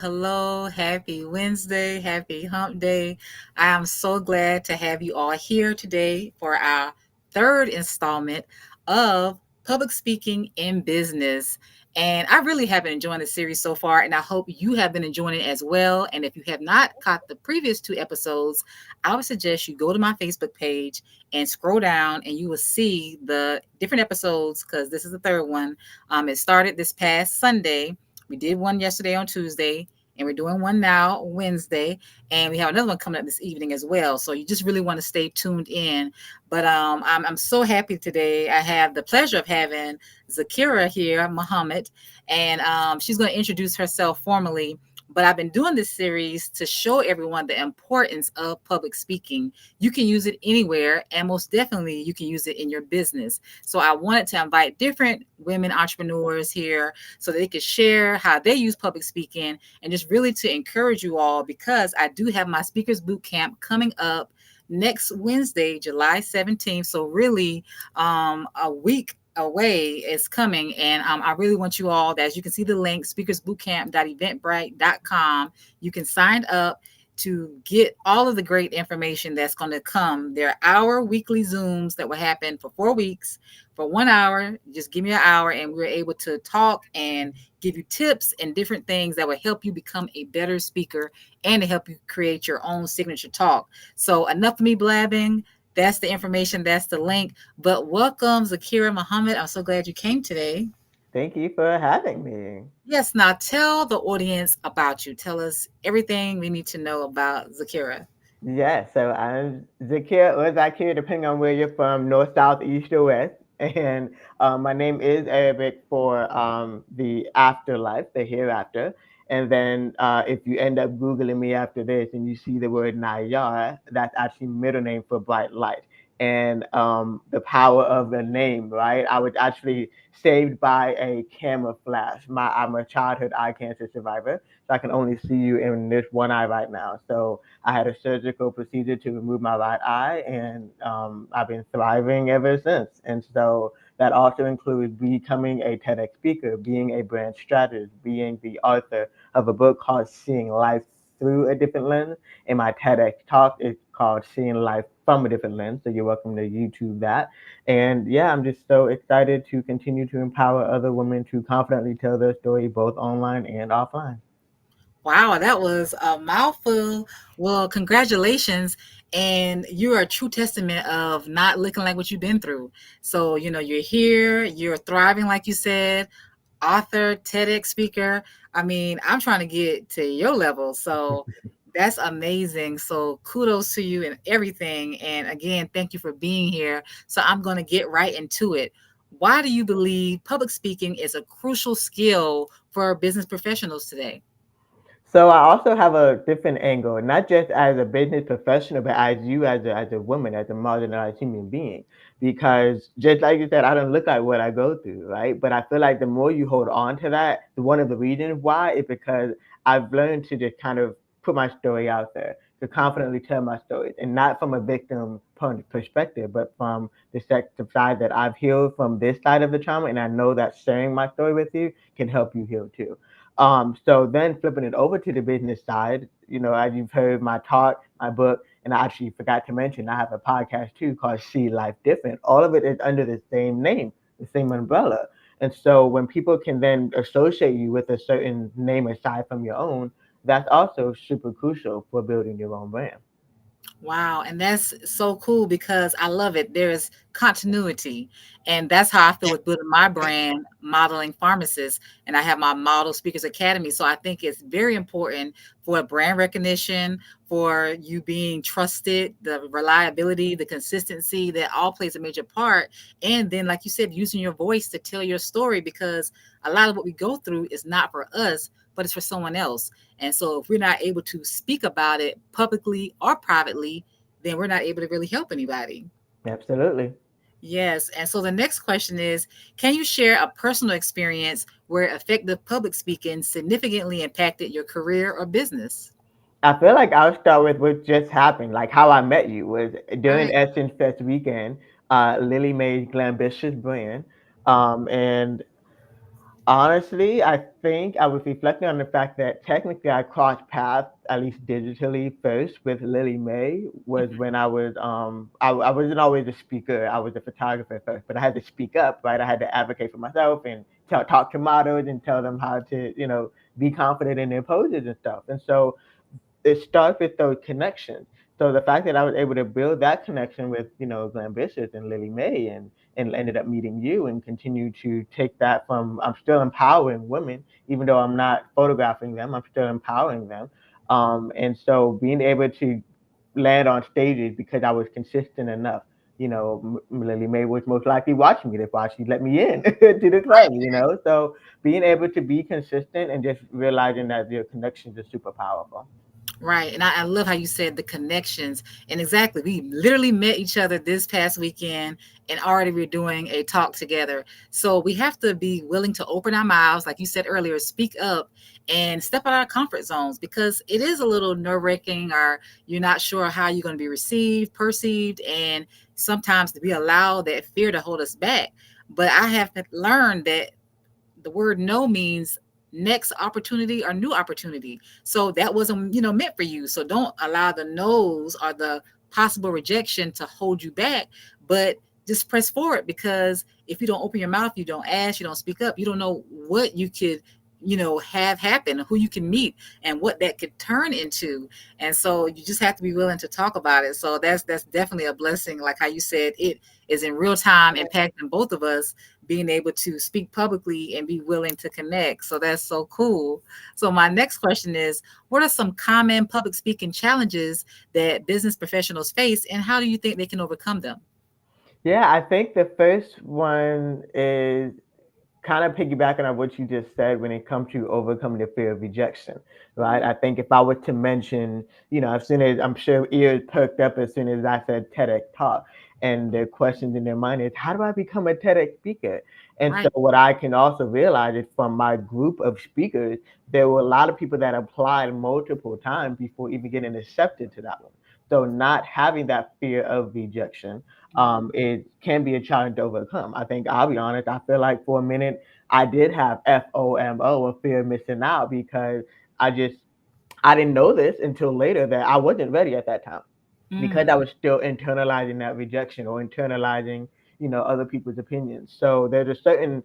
Hello. Happy Wednesday. Happy hump day. I am so glad to have you all here today for our third installment of Public Speaking in Business. And I really have been enjoying the series so far, and I hope you have been enjoying it as well. And if you have not caught the previous two episodes, I would suggest you go to my Facebook page and scroll down, and you will see the different episodes because this is the third one. It started this past Sunday. We did one yesterday on Tuesday, and we're doing one now Wednesday, and we have another one coming up this evening as well. So you just really want to stay tuned in. But I'm so happy today. I have the pleasure of having Zaakirah here, Muhammad, and she's going to introduce herself formally. But I've been doing this series to show everyone the importance of public speaking. You can use it anywhere, and most definitely you can use it in your business. So I wanted to invite different women entrepreneurs here so that they could share how they use public speaking and just really to encourage you all, because I do have my speakers boot camp coming up next Wednesday, July 17th. So really a week away is coming, and I really want you all, as you can see the link, speakersbootcamp.eventbrite.com. You can sign up to get all of the great information that's going to come. There are our weekly Zooms that will happen for 4 weeks for 1 hour. Just give me an hour, and we're able to talk and give you tips and different things that will help you become a better speaker and to help you create your own signature talk. So enough of me blabbing. That's the information. That's the link. But welcome, Zaakirah Muhammad. I'm so glad you came today. Thank you for having me. Yes, now tell the audience about you. Tell us everything we need to know about Zaakirah. Yeah, so I'm Zaakirah or Zaakirah, depending on where you're from, north, south, east, or west. And my name is Arabic for the afterlife, the hereafter. And then if you end up Googling me after this and you see the word Nayyar, that's actually middle name for bright light. And the power of the name, right? I was actually saved by a camera flash. I'm a childhood eye cancer survivor, so I can only see you in this one eye right now. So I had a surgical procedure to remove my right eye, and I've been thriving ever since. And so that also includes becoming a TEDx speaker, being a brand strategist, being the author of a book called Seeing Life Through a Different Lens. And my TEDx talk is called Seeing Life from a Different Lens. So you're welcome to YouTube that. And yeah, I'm just so excited to continue to empower other women to confidently tell their story both online and offline. Wow, that was a mouthful. Well, congratulations. And you are a true testament of not looking like what you've been through. So, you're here, you're thriving, like you said, author, TEDx speaker. I mean, I'm trying to get to your level. So that's amazing. So kudos to you and everything. And again, thank you for being here. So I'm going to get right into it. Why do you believe public speaking is a crucial skill for business professionals today? So I also have a different angle, not just as a business professional, but as you as a woman, as a marginalized human being. Because just like you said, I don't look like what I go through, right? But I feel like the more you hold on to that, one of the reasons why is because I've learned to just kind of put my story out there, to confidently tell my stories, and not from a victim point perspective, but from the side that I've healed from this side of the trauma, and I know that sharing my story with you can help you heal too. So then flipping it over to the business side, as you've heard my talk, my book, and I actually forgot to mention, I have a podcast too called See Life Different. All of it is under the same name, the same umbrella. And so when people can then associate you with a certain name aside from your own, that's also super crucial for building your own brand. Wow, and that's so cool because I love it. There's continuity, and that's how I feel with building my brand, Modeling Pharmacist, and I have my Model Speakers Academy. So I think it's very important for brand recognition, for you being trusted, the reliability, the consistency, that all plays a major part. And then, like you said, using your voice to tell your story, because a lot of what we go through is not for us, but it's for someone else. And so if we're not able to speak about it publicly or privately, then we're not able to really help anybody. Absolutely. Yes. And so the next question is, can you share a personal experience where effective public speaking significantly impacted your career or business? I feel like I'll start with what just happened. Like how I met you was All during right. Essence Fest weekend. Lily made Glambitious brand, and Honestly, I think I was reflecting on the fact that technically I crossed paths, at least digitally, first with Lily May. Was when I wasn't always a speaker. I was a photographer first, but I had to speak up, right? I had to advocate for myself and talk to models and tell them how to, be confident in their poses and stuff. And so it starts with those connections. So the fact that I was able to build that connection with, Glambitious and Lily May, and ended up meeting you and continue to take that from, I'm still empowering women, even though I'm not photographing them, I'm still empowering them. And so being able to land on stages because I was consistent enough. Lily May was most likely watching me. That's why she let me in to the club. So being able to be consistent and just realizing that your connections are super powerful. Right. And I love how you said the connections. And exactly, we literally met each other this past weekend and already we're doing a talk together. So we have to be willing to open our mouths, like you said earlier, speak up and step out of our comfort zones because it is a little nerve wracking or you're not sure how you're going to be received, perceived. And sometimes we allow that fear to hold us back. But I have learned that the word no means next opportunity or new opportunity. So that wasn't, meant for you. So don't allow the no's or the possible rejection to hold you back, but just press forward because if you don't open your mouth, you don't ask, you don't speak up, you don't know what you could have happen, who you can meet and what that could turn into. And so you just have to be willing to talk about it. So that's definitely a blessing, like how you said it is in real time impacting both of us, being able to speak publicly and be willing to connect. So that's so cool. So my next question is, what are some common public speaking challenges that business professionals face and how do you think they can overcome them? Yeah, I think the first one is kind of piggybacking on what you just said when it comes to overcoming the fear of rejection, right? I think if I were to mention, as soon as I'm sure ears perked up as soon as I said TEDx talk, and the questions in their mind is, how do I become a TEDx speaker? And so Right. what I can also realize is from my group of speakers, there were a lot of people that applied multiple times before even getting accepted to that one. So not having that fear of rejection, it can be a challenge to overcome. I think I'll be honest. I feel like for a minute I did have FOMO, a fear of missing out, because I just I didn't know this until later that I wasn't ready at that time because I Mm, was still internalizing that rejection or internalizing other people's opinions. So there's a certain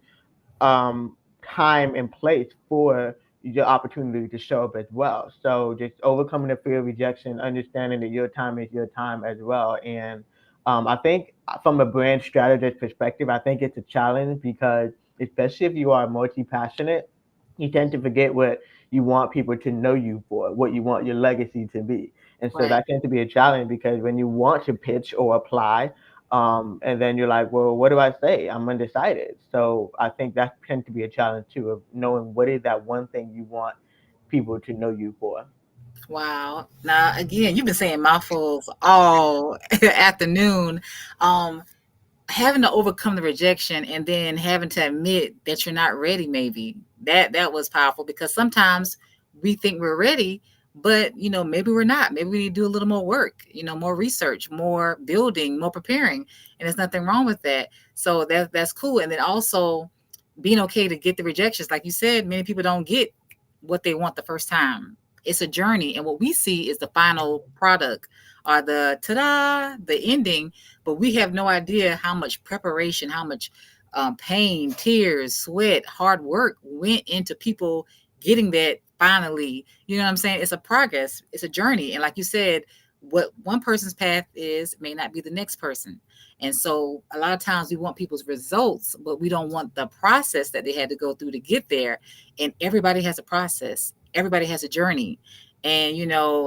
time and place for your opportunity to show up as well. So just overcoming the fear of rejection, understanding that your time is your time as well. And I think from a brand strategist perspective, I think it's a challenge because especially if you are multi-passionate, you tend to forget what you want people to know you for, what you want your legacy to be. And so right. that tends to be a challenge because when you want to pitch or apply, and then you're like, well, what do I say? I'm undecided. So I think that tends to be a challenge too, of knowing what is that one thing you want people to know you for. Wow. Now again, you've been saying mouthfuls all afternoon. Um, Having to overcome the rejection and then having to admit that you're not ready, maybe that was powerful because sometimes we think we're ready, but maybe we're not. Maybe we need to do a little more work, more research, more building, more preparing, and there's nothing wrong with that. So that's cool. And then also being okay to get the rejections, like you said, many people don't get what they want the first time. It's a journey, and what we see is the final product or the ta-da, the ending, but we have no idea how much preparation, how much pain, tears, sweat, hard work went into people getting that finally. You know what I'm saying? It's a progress, it's a journey. And like you said, what one person's path is may not be the next person. And so a lot of times we want people's results, but we don't want the process that they had to go through to get there. And everybody has a process, everybody has a journey. And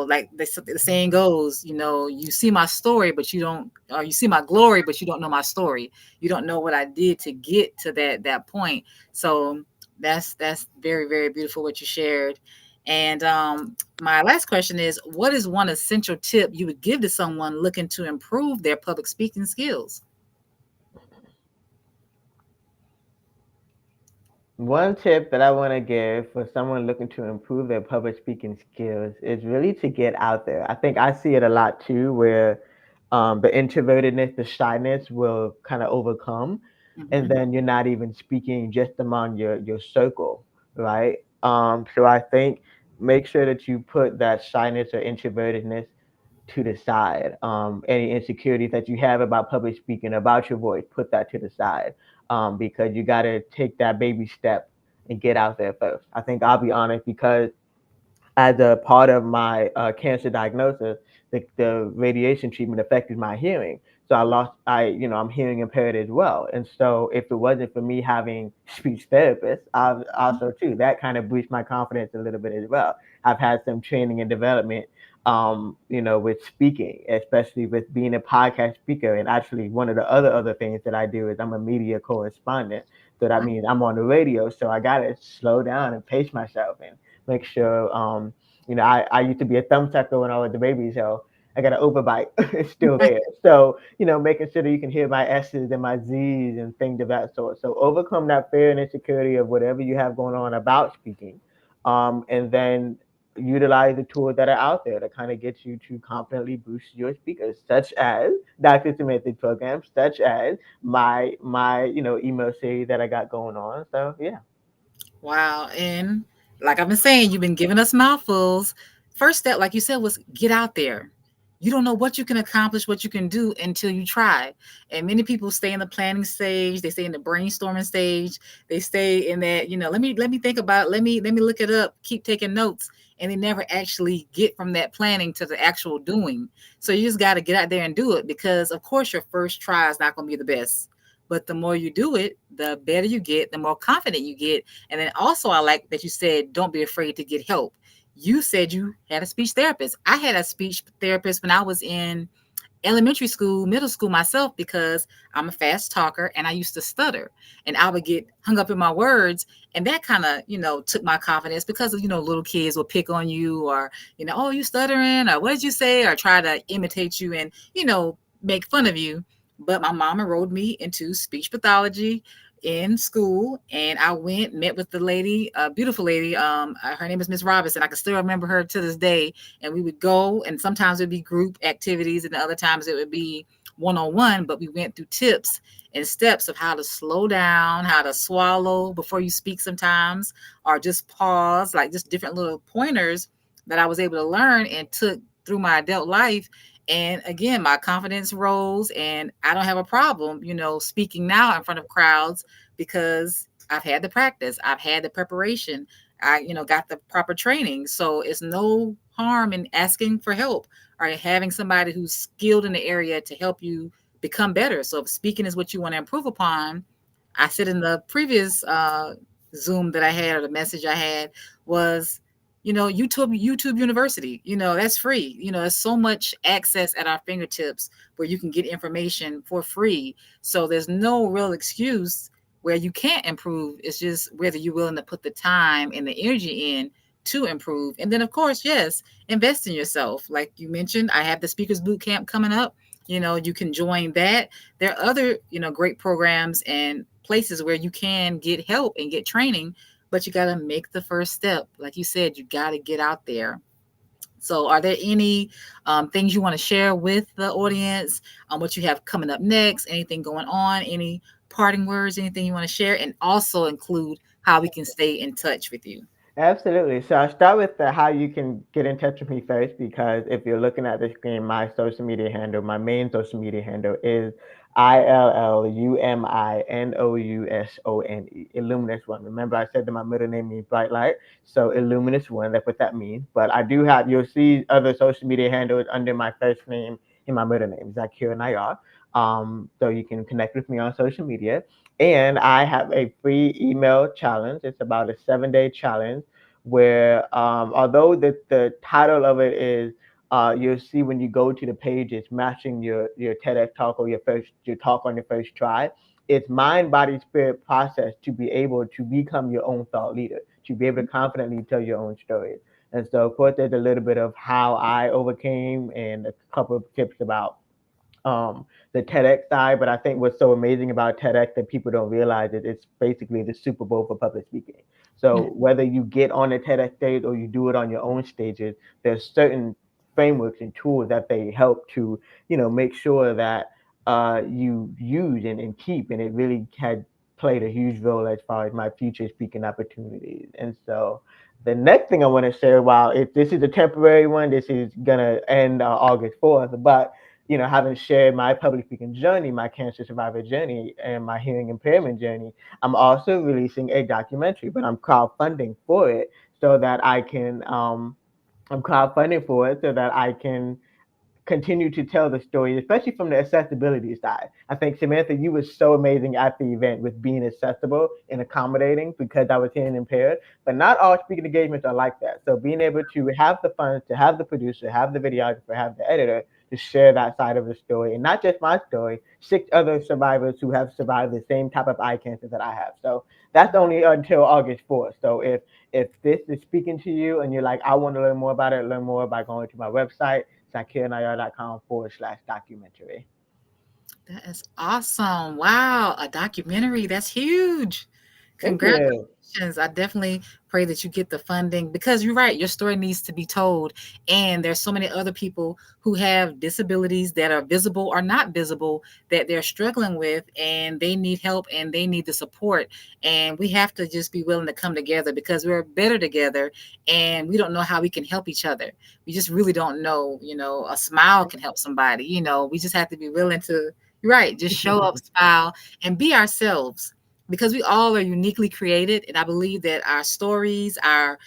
like the saying goes, you see my story but you don't, or you see my glory but you don't know my story. You don't know what I did to get to that point. So that's very, very beautiful what you shared. And my last question is, what is one essential tip you would give to someone looking to improve their public speaking skills? One tip that I want to give for someone looking to improve their public speaking skills is really to get out there. I think I see it a lot too, where the introvertedness, the shyness will kind of overcome. and Hmm. then you're not even speaking just among your circle, right? So I think make sure that you put that shyness or introvertedness to the side. Any insecurities that you have about public speaking, about your voice, put that to the side, because you got to take that baby step and get out there first. I think I'll be honest, because as a part of my cancer diagnosis, the radiation treatment affected my hearing. So I'm hearing impaired as well. And so if it wasn't for me having speech therapists, I've also too, that kind of boosts my confidence a little bit as well. I've had some training and development, with speaking, especially with being a podcast speaker. And actually one of the other things that I do is I'm a media correspondent. So that means I'm on the radio. So I got to slow down and pace myself and make sure, I used to be a thumb sucker when I was a baby, so I got an overbite. It's still there. So, making sure that you can hear my S's and my Z's and things of that sort. So overcome that fear and insecurity of whatever you have going on about speaking. And then utilize the tools that are out there to kind of get you to confidently boost your speakers, such as Dr. Samantha programs, such as my email series that I got going on. So yeah. Wow. And like I've been saying, you've been giving us mouthfuls. First step, like you said, was get out there. You don't know what you can accomplish, what you can do until you try. And many people stay in the planning stage, they stay in the brainstorming stage, they stay in that, let me think about it, let me look it up, keep taking notes, and they never actually get from that planning to the actual doing. So you just got to get out there and do it, because of course your first try is not going to be the best. But the more you do it, the better you get, the more confident you get. And then also, I like that you said, don't be afraid to get help. You said you had a speech therapist. I had a speech therapist when I was in elementary school, middle school myself, because I'm a fast talker and I used to stutter and I would get hung up in my words. And that kind of, took my confidence, because, little kids will pick on you, or, oh, you stuttering, or what did you say, or try to imitate you and, make fun of you. But my mom enrolled me into speech pathology in school, and I went, met with the lady, a beautiful lady. Her name is Miss Robinson. I can still remember her to this day. And we would go, and sometimes it would be group activities, and other times it would be one-on-one. But we went through tips and steps of how to slow down, how to swallow before you speak sometimes, or just pause, like just different little pointers that I was able to learn and took through my adult life. And again, my confidence rose, and I don't have a problem, speaking now in front of crowds, because I've had the practice, I've had the preparation, I, got the proper training. So it's no harm in asking for help, or having somebody who's skilled in the area to help you become better. So if speaking is what you want to improve upon, I said in the previous Zoom that I had, or the message I had, was, YouTube University, that's free. There's so much access at our fingertips where you can get information for free. So there's no real excuse where you can't improve. It's just whether you're willing to put the time and the energy in to improve. And then, of course, yes, invest in yourself. Like you mentioned, I have the Speakers Boot Camp coming up. You can join that. There are other, great programs and places where you can get help and get training, but you got to make the first step. Like you said, you got to get out there. So, are there any things you want to share with the audience on what you have coming up next? Anything going on? Any parting words? Anything you want to share? And also include how we can stay in touch with you. Absolutely. So I'll start with how you can get in touch with me first, because if you're looking at the screen, my social media handle, my main social media handle is ILLUMINOUSONE, Illuminous One. Remember, I said that my middle name means bright light, so Illuminous One, that's what that means. But I do have, you'll see other social media handles under my first name and my middle name, Zaakirah Nayyar. So you can connect with me on social media. And I have a free email challenge. It's about a 7-day challenge where, although the title of it is, you'll see when you go to the page, it's matching your TEDx talk, or your talk on your first try. It's mind, body, spirit process to be able to become your own thought leader, to be able to confidently tell your own stories. And so, of course, there's a little bit of how I overcame and a couple of tips about the TEDx side. But I think what's so amazing about TEDx that people don't realize is it's basically the Super Bowl for public speaking. So whether you get on the TEDx stage or you do it on your own stages, there's certain frameworks and tools that they help to, make sure that you use and keep, and it really had played a huge role as far as my future speaking opportunities. And so the next thing I want to share, while if this is a temporary one, this is gonna end August 4th, but having shared my public speaking journey, my cancer survivor journey, and my hearing impairment journey, I'm also releasing a documentary, but I'm crowdfunding for it so that I can I'm crowdfunding for it so that I can continue to tell the story, especially from the accessibility side. I think, Samantha, you were so amazing at the event with being accessible and accommodating because I was hearing impaired. But not all speaking engagements are like that. So being able to have the funds, to have the producer, have the videographer, have the editor to share that side of the story, and not just my story, 6 other survivors who have survived the same type of eye cancer that I have. So that's only until August 4th. So if this is speaking to you and you're like, I want to learn more about it, learn more by going to my website, zaakirahnayyar.com/documentary. That is awesome. Wow, a documentary. That's huge. Thank you. Congratulations. I definitely pray that you get the funding because you're right, your story needs to be told. And there's so many other people who have disabilities that are visible or not visible that they're struggling with, and they need help and they need the support. And we have to just be willing to come together because we're better together, and we don't know how we can help each other. We just really don't know. A smile can help somebody. We just have to be willing to, you're right, just show up, smile, and be ourselves because we all are uniquely created. And I believe that our stories, our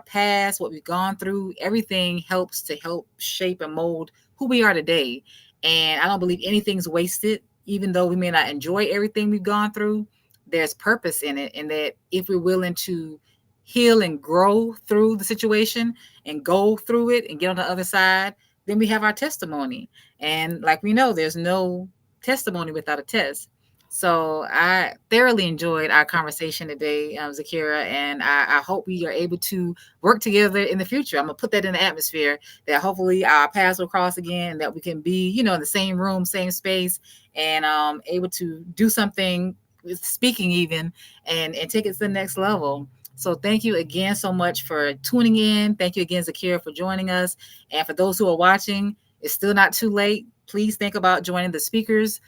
past, what we've gone through, everything helps to help shape and mold who we are today. And I don't believe anything's wasted. Even though we may not enjoy everything we've gone through, there's purpose in it. And that if we're willing to heal and grow through the situation and go through it and get on the other side, then we have our testimony. And like we know, there's no testimony without a test. So I thoroughly enjoyed our conversation today, Zaakirah, and I hope we are able to work together in the future. I'm gonna put that in the atmosphere that hopefully our paths will cross again, and that we can be, in the same room, same space, and able to do something with speaking even, and take it to the next level. So thank you again so much for tuning in. Thank you again, Zaakirah, for joining us. And for those who are watching, it's still not too late. Please think about joining the speakers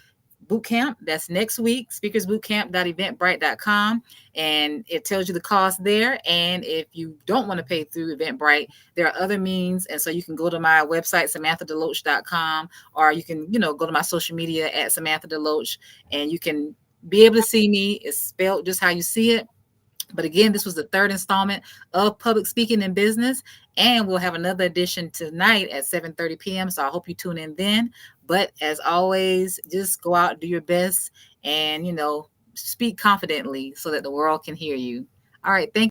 boot camp. That's next week, speakersbootcamp.eventbrite.com. And it tells you the cost there. And if you don't want to pay through Eventbrite, there are other means. And so you can go to my website, SamanthaDeLoache.com, or you can, go to my social media at Samantha DeLoache, and you can be able to see me. It's spelled just how you see it. But again, this was the third installment of Public Speaking in Business, and we'll have another edition tonight at 7:30 p.m. So I hope you tune in then. But as always, just go out, do your best, and speak confidently so that the world can hear you. All right, thank